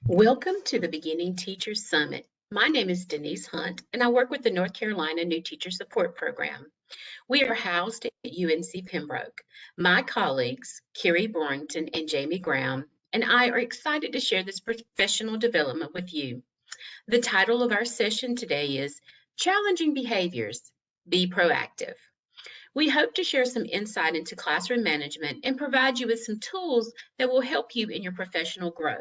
Welcome to the Beginning Teachers Summit. My name is Denise Hunt, and I work with the North Carolina New Teacher Support Program. We are housed at UNC Pembroke. My colleagues, Carrie Borington and Jamie Graham, and I are excited to share this professional development with you. The title of our session today is Challenging Behaviors, Be Proactive. We hope to share some insight into classroom management and provide you with some tools that will help you in your professional growth.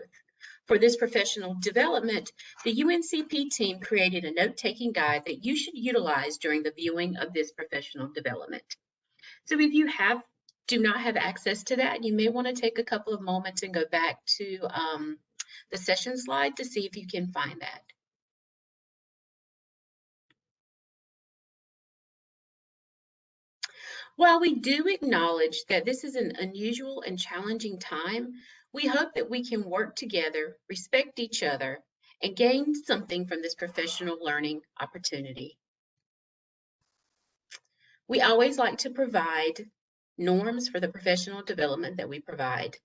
For this professional development, the UNCP team created a note-taking guide that you should utilize during the viewing of this professional development. So if you do not have access to that, you may want to take a couple of moments and go back to the session slide to see if you can find that. While we do acknowledge that this is an unusual and challenging time, we hope that we can work together, respect each other, and gain something from this professional learning opportunity. We always like to provide norms for the professional development that we provide.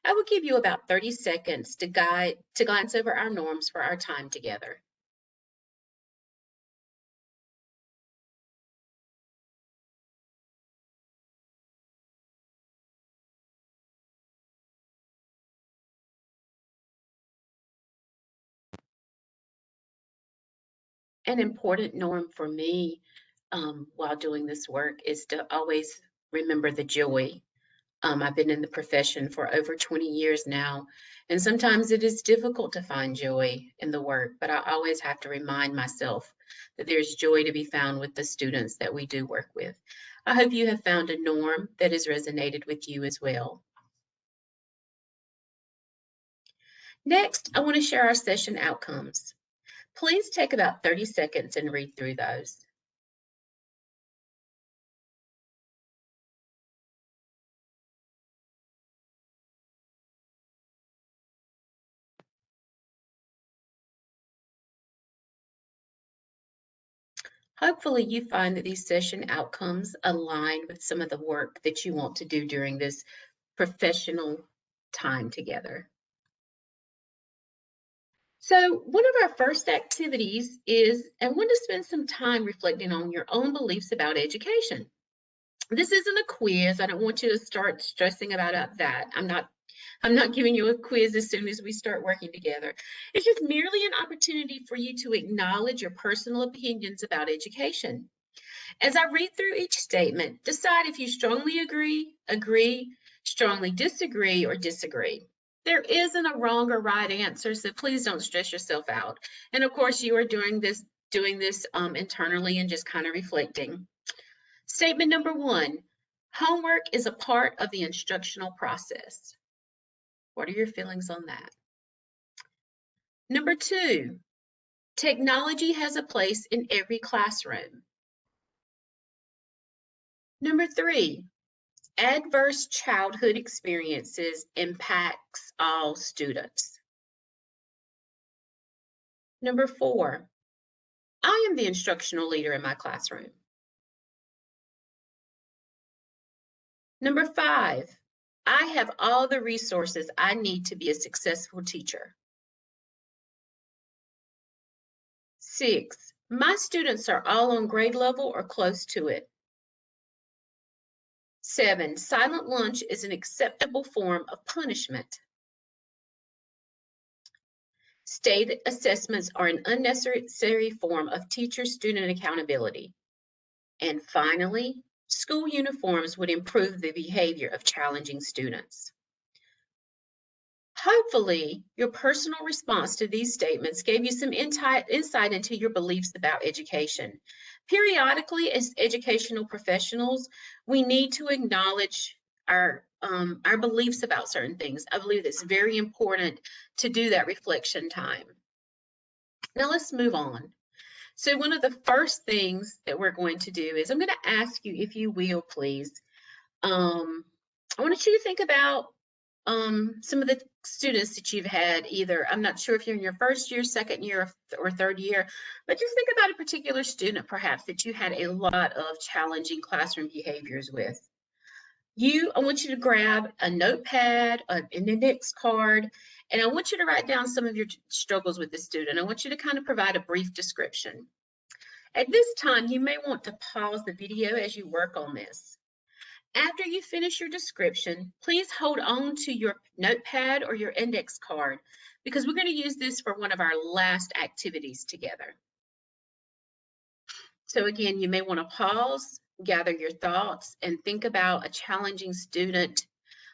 I will give you about 30 seconds to glance over our norms for our time together. An important norm for me while doing this work is to always remember the joy. I've been in the profession for over 20 years now, and sometimes it is difficult to find joy in the work, but I always have to remind myself that there's joy to be found with the students that we do work with. I hope you have found a norm that has resonated with you as well. Next, I want to share our session outcomes. Please take about 30 seconds and read through those. Hopefully you find that these session outcomes align with some of the work that you want to do during this professional time together. So one of our first activities is, I want to spend some time reflecting on your own beliefs about education. This isn't a quiz. I don't want you to start stressing about that. I'm not giving you a quiz as soon as we start working together. It's just merely an opportunity for you to acknowledge your personal opinions about education. As I read through each statement, decide if you strongly agree, strongly disagree, or disagree. There isn't a wrong or right answer, so please don't stress yourself out. And of course, you are doing this internally and just kind of reflecting. Statement number 1, homework is a part of the instructional process. What are your feelings on that? Number 2, technology has a place in every classroom. Number 3, adverse childhood experiences impacts all students. Number 4, I am the instructional leader in my classroom. Number 5, I have all the resources I need to be a successful teacher. 6, my students are all on grade level or close to it. 7, silent lunch is an acceptable form of punishment. State assessments are an unnecessary form of teacher-student accountability. And finally, school uniforms would improve the behavior of challenging students. Hopefully, your personal response to these statements gave you some insight into your beliefs about education. Periodically, as educational professionals, we need to acknowledge our beliefs about certain things. I believe it's very important to do that reflection time. Now let's move on. So one of the first things that we're going to do is I'm going to ask you, if you will, please, I want you to think about some of the students that you've had either, I'm not sure if you're in your first year, second year, or third year, but just think about a particular student perhaps that you had a lot of challenging classroom behaviors with. I want you to grab a notepad, an index card, And I want you to write down some of your struggles with the student. I want you to kind of provide a brief description. At this time, you may want to pause the video as you work on this. After you finish your description, please hold on to your notepad or your index card because we're going to use this for one of our last activities together. So again, you may want to pause, gather your thoughts, and think about a challenging student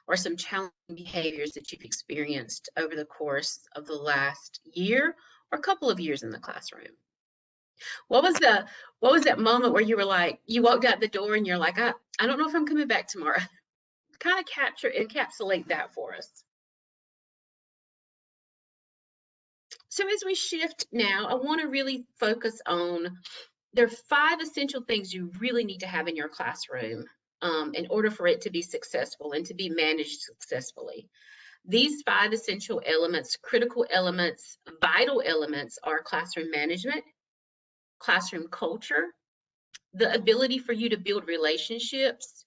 or some challenging behaviors that you've experienced over the course of the last year or a couple of years in the classroom. What was that moment where you were like, you walked out the door and you're like, I don't know if I'm coming back tomorrow. Kind of encapsulate that for us. So as we shift now, I want to really focus on, there are 5 essential things you really need to have in your classroom in order for it to be successful and to be managed successfully. These 5 essential elements, critical elements, vital elements are classroom management, classroom culture, the ability for you to build relationships,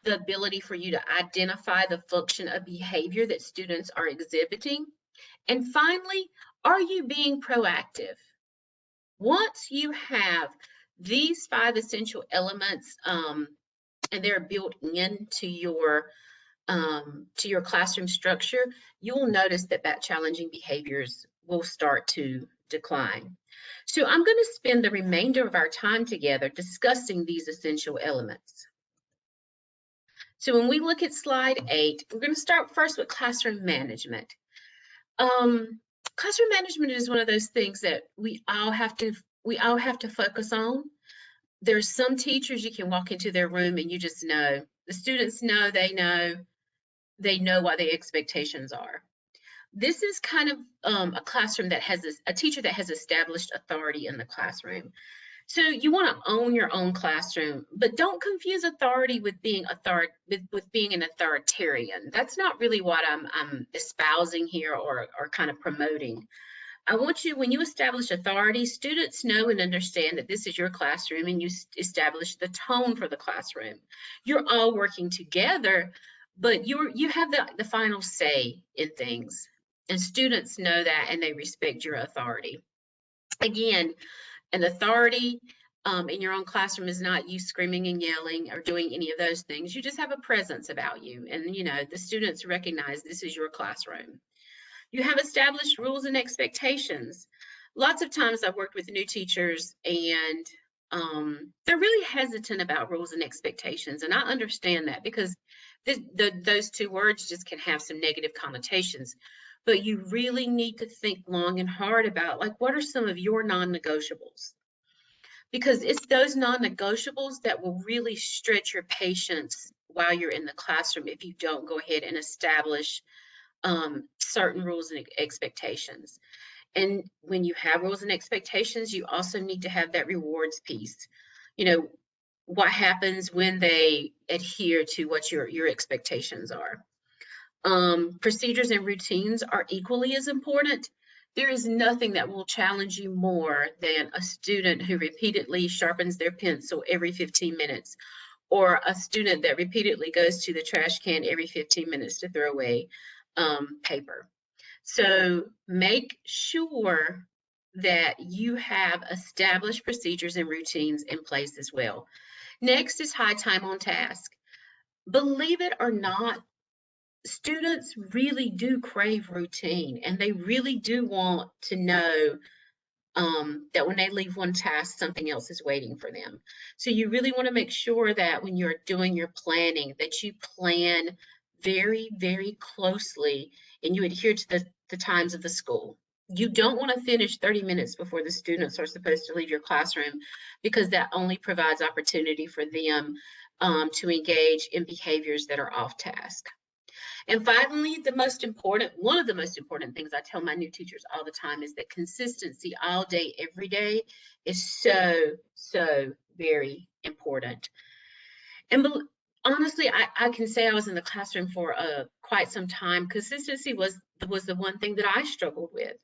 the ability for you to identify the function of behavior that students are exhibiting, and finally, are you being proactive? Once you have these 5 essential elements and they're built into your classroom structure, you'll notice that challenging behaviors will start to decline. So I'm going to spend the remainder of our time together discussing these essential elements. So when we look at slide 8, we're going to start first with classroom management. Classroom management is one of those things that we all have to focus on. There's some teachers you can walk into their room and you just know. The students know, they know what the expectations are. This is kind of a classroom that has a teacher that has established authority in the classroom. So you want to own your own classroom, but don't confuse authority with being an authoritarian. That's not really what I'm espousing here or kind of promoting. I want you, when you establish authority, students know and understand that this is your classroom and you establish the tone for the classroom. You're all working together, but you have the final say in things. And students know that and they respect your authority. Again, an authority in your own classroom is not you screaming and yelling or doing any of those things. You just have a presence about you. And, the students recognize this is your classroom. You have established rules and expectations. Lots of times I've worked with new teachers and they're really hesitant about rules and expectations. And I understand that because those 2 words just can have some negative connotations. But you really need to think long and hard about, like, what are some of your non-negotiables? Because it's those non-negotiables that will really stretch your patience while you're in the classroom if you don't go ahead and establish certain rules and expectations. And when you have rules and expectations, you also need to have that rewards piece. What happens when they adhere to what your expectations are. Procedures and routines are equally as important. There is nothing that will challenge you more than a student who repeatedly sharpens their pencil every 15 minutes, or a student that repeatedly goes to the trash can every 15 minutes to throw away paper. So make sure that you have established procedures and routines in place as well. Next is high time on task. Believe it or not, students really do crave routine and they really do want to know that when they leave one task, something else is waiting for them. So you really want to make sure that when you're doing your planning, that you plan very, very closely and you adhere to the times of the school. You don't want to finish 30 minutes before the students are supposed to leave your classroom because that only provides opportunity for them to engage in behaviors that are off task. And finally, one of the most important things I tell my new teachers all the time is that consistency all day, every day is so, so very important. And honestly, I can say I was in the classroom for quite some time. Consistency was the one thing that I struggled with.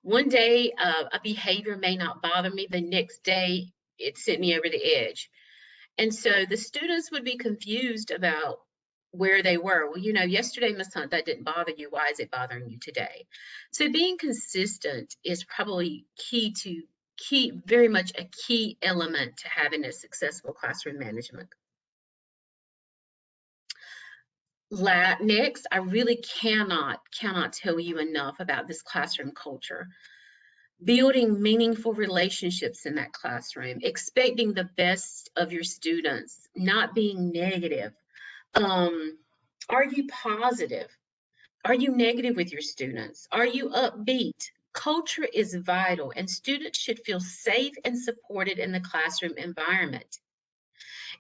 One day, a behavior may not bother me. The next day, it sent me over the edge. And so the students would be confused about where they were. Well, yesterday, Miss Hunt, that didn't bother you. Why is it bothering you today? So being consistent is probably very much a key element to having a successful classroom management. Next, I really cannot tell you enough about this classroom culture. Building meaningful relationships in that classroom, expecting the best of your students, not being negative. Are you positive? Are you negative with your students? Are you upbeat? Culture is vital, and students should feel safe and supported in the classroom environment.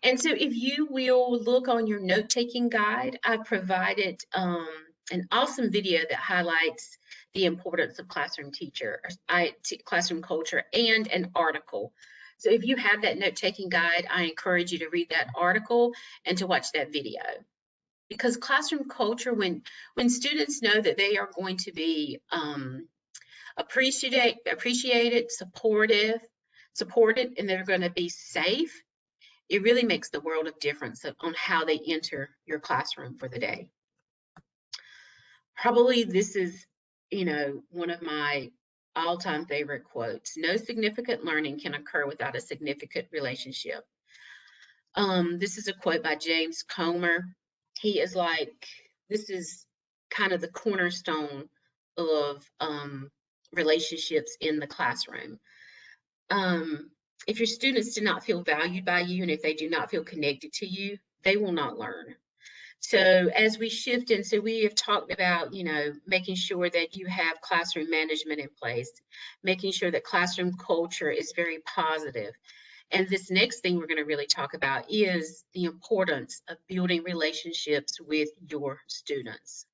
And so if you will look on your note-taking guide, I've provided an awesome video that highlights the importance of classroom culture, and an article. So if you have that note-taking guide, I encourage you to read that article and to watch that video. Because classroom culture, when students know that they are going to be appreciated, supported, and they're going to be safe, it really makes the world of difference on how they enter your classroom for the day. Probably this is, one of my all-time favorite quotes. No significant learning can occur without a significant relationship. This is a quote by James Comer. He is this is kind of the cornerstone of relationships in the classroom. If your students do not feel valued by you, and if they do not feel connected to you, they will not learn. So as we shift in, so we have talked about, making sure that you have classroom management in place, making sure that classroom culture is very positive. And this next thing we're going to really talk about is the importance of building relationships with your students.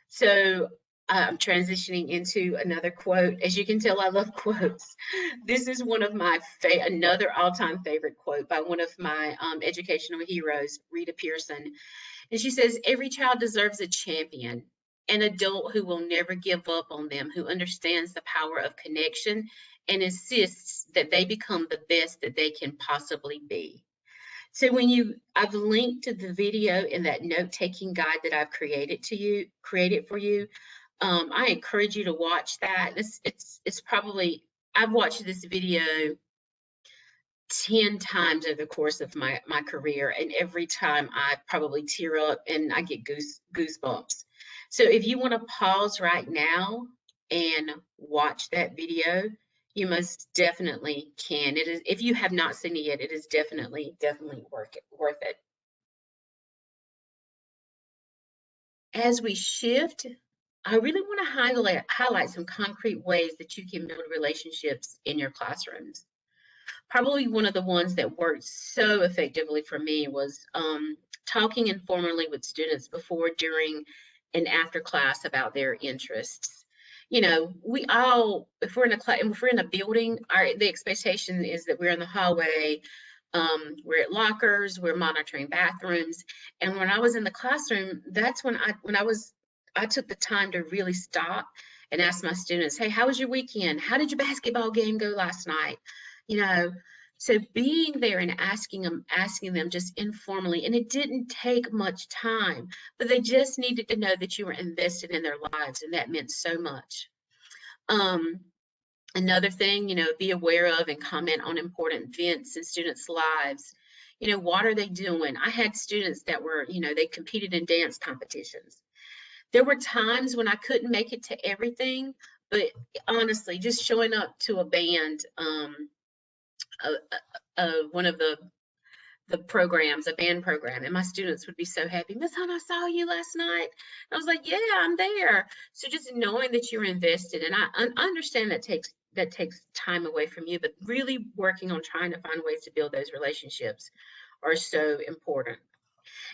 So I'm transitioning into another quote. As you can tell, I love quotes. This is one of my another all-time favorite quote by one of my educational heroes, Rita Pearson. And she says, "Every child deserves a champion, an adult who will never give up on them, who understands the power of connection and insists that they become the best that they can possibly be." So I've linked to the video in that note-taking guide that I've created for you. I encourage you to watch that. It's probably, I've watched this video 10 times over the course of my career, and every time I probably tear up and I get goosebumps. So if you want to pause right now and watch that video, you most definitely can. It is, if you have not seen it yet, it is definitely worth it. As we shift, I really want to highlight some concrete ways that you can build relationships in your classrooms. Probably one of the ones that worked so effectively for me was talking informally with students before, during, and after class about their interests. We all, if we're in a building, the expectation is that we're in the hallway, we're at lockers, we're monitoring bathrooms. And when I was in the classroom, that's when I took the time to really stop and ask my students, "Hey, how was your weekend? How did your basketball game go last night?" So being there and asking them just informally, and it didn't take much time, but they just needed to know that you were invested in their lives, and that meant so much. Another thing, be aware of and comment on important events in students' lives. What are they doing? I had students that were, they competed in dance competitions. There were times when I couldn't make it to everything, but honestly, just showing up to a band, one of the programs, a band program, and my students would be so happy. "Miss Hunt, I saw you last night." And I was like, "Yeah, I'm there." So just knowing that you're invested, and I understand that takes time away from you, but really working on trying to find ways to build those relationships are so important.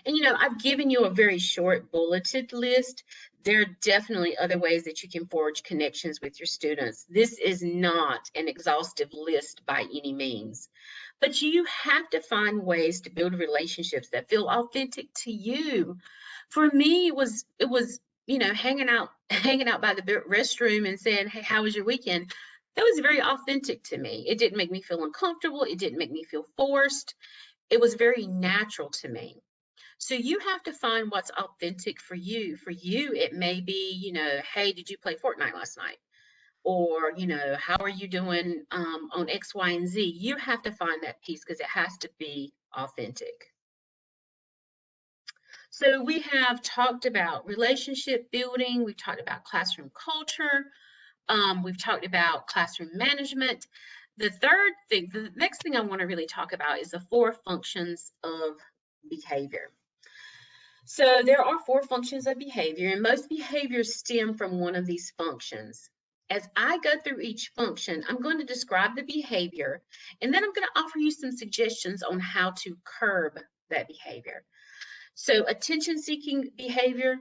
And I've given you a very short bulleted list. There are definitely other ways that you can forge connections with your students. This is not an exhaustive list by any means, but you have to find ways to build relationships that feel authentic to you. For me, it was hanging out by the restroom and saying, "Hey, how was your weekend?" That was very authentic to me. It didn't make me feel uncomfortable. It didn't make me feel forced. It was very natural to me. So you have to find what's authentic for you. For you, it may be, hey, did you play Fortnite last night? Or, how are you doing on X, Y, and Z? You have to find that piece because it has to be authentic. So we have talked about relationship building. We've talked about classroom culture. We've talked about classroom management. The next thing I want to really talk about is the 4 functions of behavior. So there are 4 functions of behavior, and most behaviors stem from one of these functions. As I go through each function, I'm going to describe the behavior, and then I'm going to offer you some suggestions on how to curb that behavior. So attention-seeking behavior,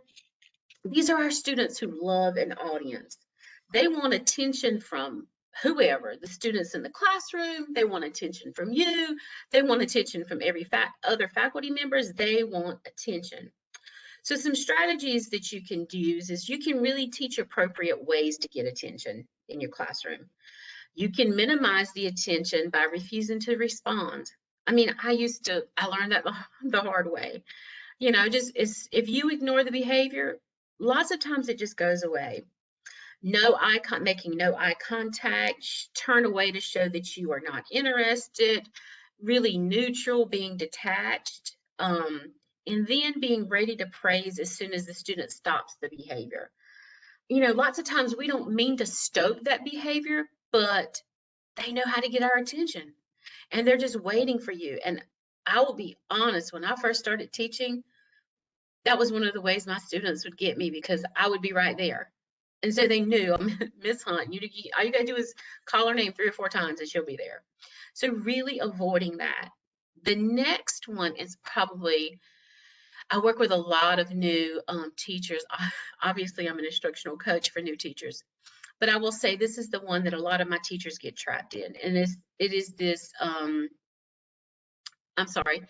these are our students who love an audience. They want attention from whoever, the students in the classroom, they want attention from you, they want attention from every other faculty members, they want attention. So some strategies that you can use is you can really teach appropriate ways to get attention in your classroom. You can minimize the attention by refusing to respond. I mean, I learned that the hard way. If you ignore the behavior, lots of times it just goes away. Making no eye contact, turn away to show that you are not interested, really neutral, being detached, and then being ready to praise as soon as the student stops the behavior. Lots of times we don't mean to stoke that behavior, but they know how to get our attention and they're just waiting for you. And I will be honest, when I first started teaching, that was one of the ways my students would get me because I would be right there. And so they knew, Miss Hunt, all you gotta do is call her name 3 or 4 times and she'll be there. So really avoiding that. The next one is probably, I work with a lot of new teachers. Obviously, I'm an instructional coach for new teachers, but I will say this is the one that a lot of my teachers get trapped in, and it is this. I'm sorry.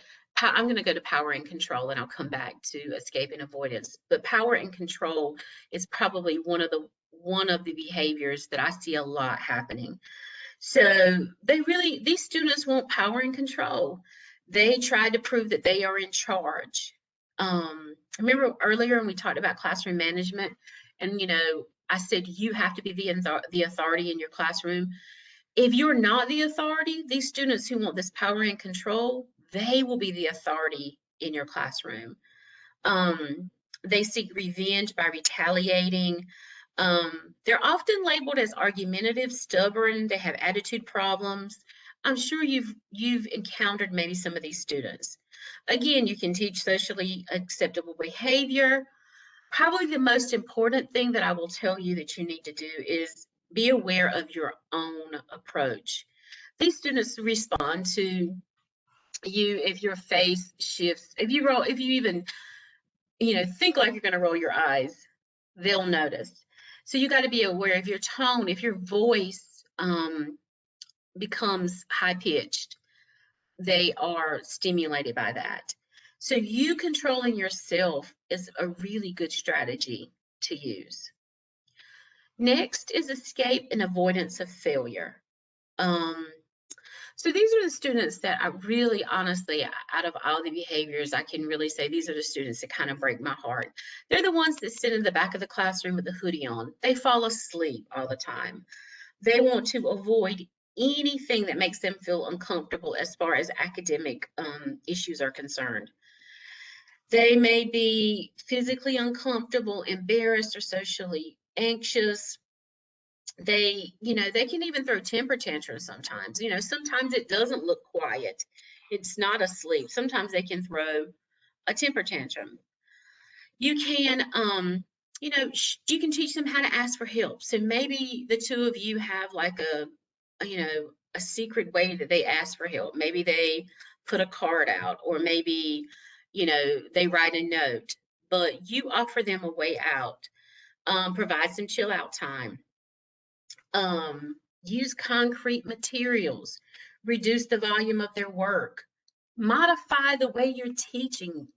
I'm going to go to power and control, and I'll come back to escape and avoidance. But power and control is probably one of the behaviors that I see a lot happening. So these students want power and control. They try to prove that they are in charge. Remember earlier when we talked about classroom management, and I said you have to be the authority in your classroom. If you're not the authority, these students who want this power and control, they will be the authority in your classroom. They seek revenge by retaliating. They're often labeled as argumentative, stubborn, they have attitude problems. I'm sure you've encountered maybe some of these students. Again, you can teach socially acceptable behavior. Probably the most important thing that I will tell you that you need to do is be aware of your own approach. These students respond to you if your face shifts, if you even think like you're going to roll your eyes, they'll notice. So you got to be aware of your tone. If your voice becomes high pitched, they are stimulated by that. So you controlling yourself is a really good strategy to use. Next is escape and avoidance of failure. So these are the students that I really, honestly, out of all the behaviors, I can really say these are the students that kind of break my heart. They're the ones that sit in the back of the classroom with the hoodie on. They fall asleep all the time. They want to avoid anything that makes them feel uncomfortable as far as academic issues are concerned. They may be physically uncomfortable, embarrassed, or socially anxious. They can even throw temper tantrums sometimes. Sometimes it doesn't look quiet. It's not asleep. Sometimes they can throw a temper tantrum. You can, you can teach them how to ask for help. So maybe the two of you have like a secret way that they ask for help. Maybe they put a card out, or maybe, they write a note, but you offer them a way out. Provide some chill out time. Use concrete materials, reduce the volume of their work, modify the way you're teaching.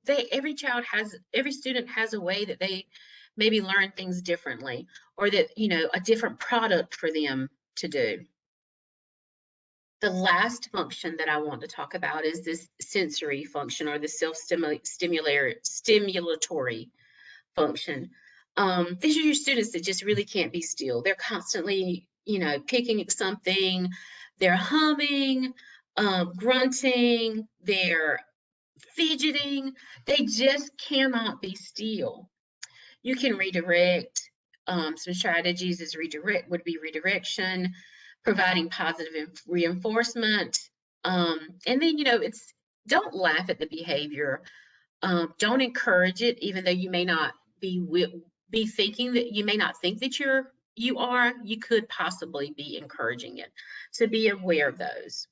Every student has a way that they maybe learn things differently, or that, a different product for them to do. The last function that I want to talk about is this sensory function, or the stimulatory function. These are your students that just really can't be still. They're constantly, picking at something, they're humming, grunting, they're fidgeting. They just cannot be still. You can redirect. Some strategies would be redirection, providing positive reinforcement, and then it's don't laugh at the behavior. Don't encourage it, even though you may not be thinking that you may not think that you could possibly be encouraging it. So be aware of those.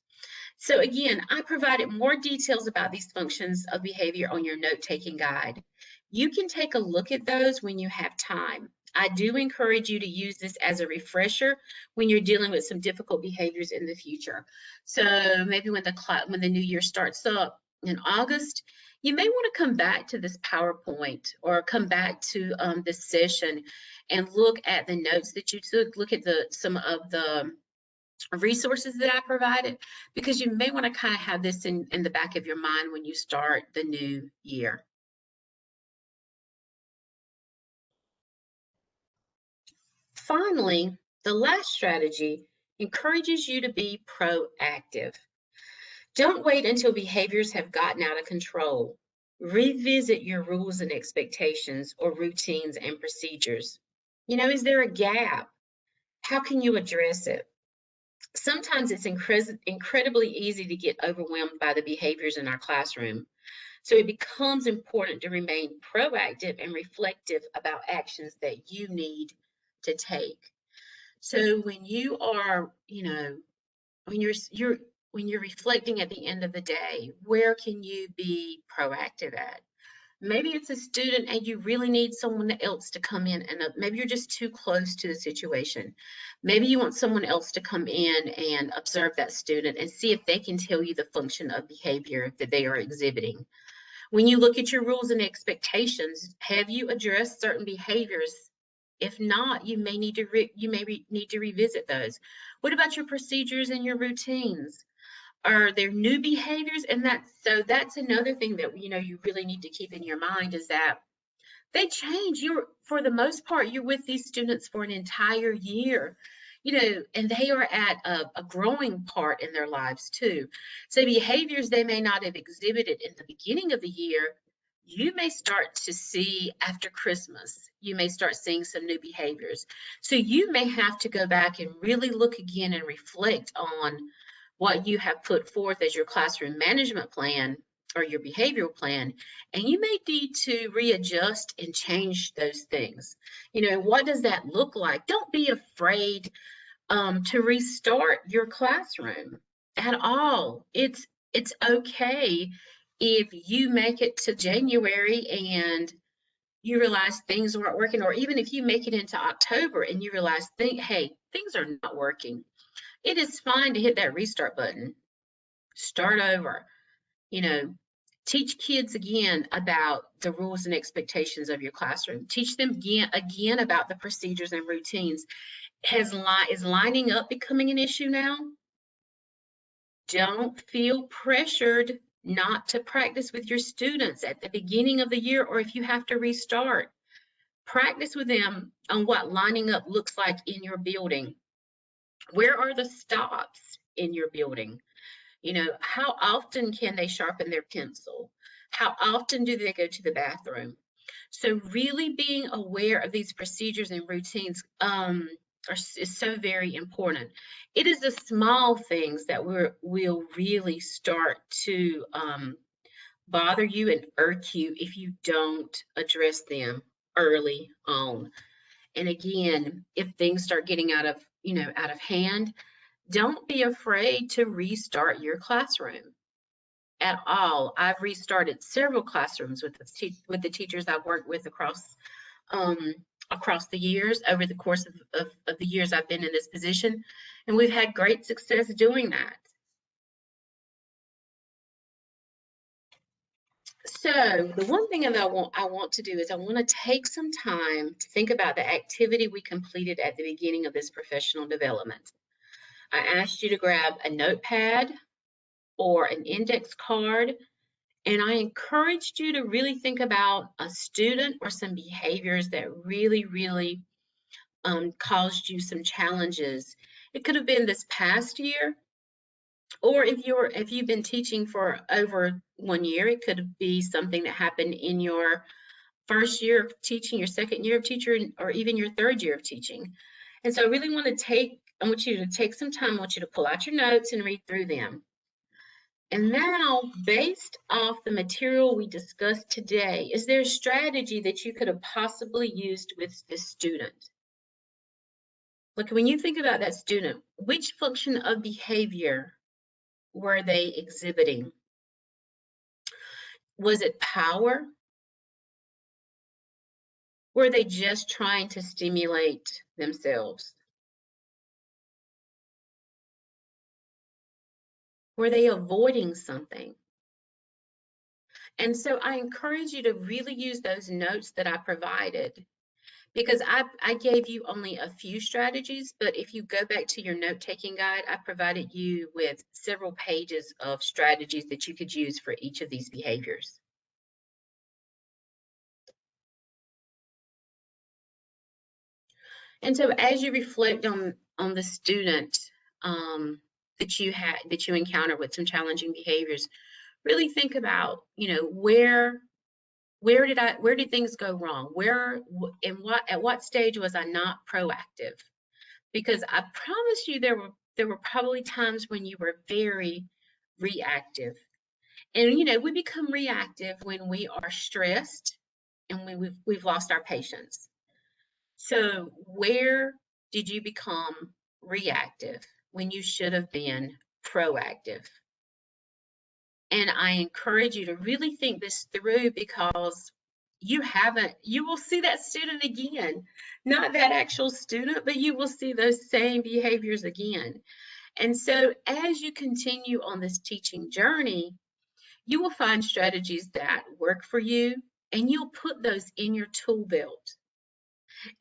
So again, I provided more details about these functions of behavior on your note-taking guide. You can take a look at those when you have time. I do encourage you to use this as a refresher when you're dealing with some difficult behaviors in the future. So maybe when the new year starts up in August, you may want to come back to this PowerPoint or come back to this session and look at the notes that you took, look at some of the resources that I provided, because you may want to kind of have this in the back of your mind when you start the new year. Finally, the last strategy encourages you to be proactive. Don't wait until behaviors have gotten out of control. Revisit your rules and expectations or routines and procedures. Is there a gap? How can you address it? Sometimes it's incredibly easy to get overwhelmed by the behaviors in our classroom. So it becomes important to remain proactive and reflective about actions that you need to take. So when you are, when you're reflecting at the end of the day, where can you be proactive at? Maybe it's a student and you really need someone else to come in, and maybe you're just too close to the situation. Maybe you want someone else to come in and observe that student and see if they can tell you the function of behavior that they are exhibiting. When you look at your rules and expectations, have you addressed certain behaviors? If not, you may need to need to revisit those. What about your procedures and your routines? Are there new behaviors? And that's another thing that you really need to keep in your mind, is that they change. For the most part, you're with these students for an entire year, and they are at a growing part in their lives too. So behaviors they may not have exhibited in the beginning of the year, you may start to see after Christmas. You may start seeing some new behaviors. So you may have to go back and really look again and reflect on what you have put forth as your classroom management plan or your behavioral plan, and you may need to readjust and change those things. What does that look like? Don't be afraid to restart your classroom at all. It's okay if you make it to January and you realize things aren't working, or even if you make it into October and you realize, hey, things are not working. It is fine to hit that restart button, start over, you know, teach kids again about the rules and expectations of your classroom. Teach them again about the procedures and routines. Is lining up becoming an issue now? Don't feel pressured not to practice with your students at the beginning of the year, or if you have to restart. Practice with them on what lining up looks like in your building. Where are the stops in your building? How often can they sharpen their pencil? How often do they go to the bathroom? So really being aware of these procedures and routines is so very important. It is the small things that will really start to bother you and irk you if you don't address them early on. And again, if things start getting out of hand, don't be afraid to restart your classroom at all. I've restarted several classrooms with the teachers I've worked with across the years, over the course of the years I've been in this position, and we've had great success doing that. So the one thing that I want to do is I want to take some time to think about the activity we completed at the beginning of this professional development. I asked you to grab a notepad or an index card, and I encouraged you to really think about a student or some behaviors that really caused you some challenges. It could have been this past year, or if you've been teaching for over 1 year, it could be something that happened in your first year of teaching, your second year of teaching, or even your third year of teaching. And so I really I want you to take some time, I want you to pull out your notes and read through them. And now, based off the material we discussed today, is there a strategy that you could have possibly used with this student? Look, when you think about that student, which function of behavior were they exhibiting? Was it power? Were they just trying to stimulate themselves? Were they avoiding something? And so I encourage you to really use those notes that I provided, because I gave you only a few strategies, but if you go back to your note-taking guide, I provided you with several pages of strategies that you could use for each of these behaviors. And so as you reflect on the student that you encounter with some challenging behaviors, really think about, where did things go wrong? At what stage was I not proactive? Because I promise you there were probably times when you were very reactive. And we become reactive when we are stressed and when we've lost our patience. So where did you become reactive when you should have been proactive? And I encourage you to really think this through, because you will see that student again, not that actual student, but you will see those same behaviors again. And so as you continue on this teaching journey, you will find strategies that work for you, and you'll put those in your tool belt.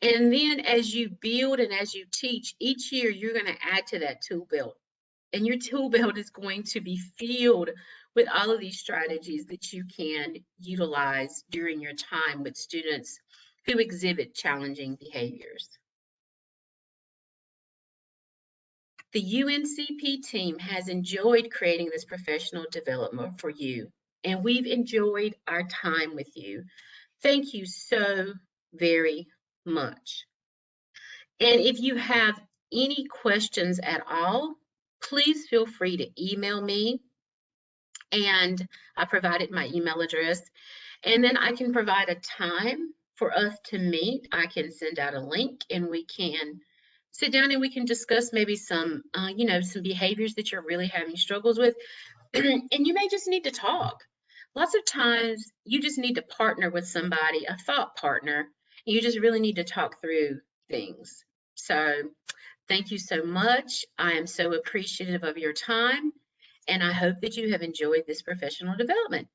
And then as you build and as you teach, each year you're going to add to that tool belt. And your tool belt is going to be filled with all of these strategies that you can utilize during your time with students who exhibit challenging behaviors. The UNCP team has enjoyed creating this professional development for you, and we've enjoyed our time with you. Thank you so very much. And if you have any questions at all, please feel free to email me. And I provided my email address. And then I can provide a time for us to meet. I can send out a link and we can sit down and we can discuss maybe some behaviors that you're really having struggles with. And you may just need to talk. Lots of times you just need to partner with somebody, a thought partner. And you just really need to talk through things. So thank you so much. I am so appreciative of your time, and I hope that you have enjoyed this professional development.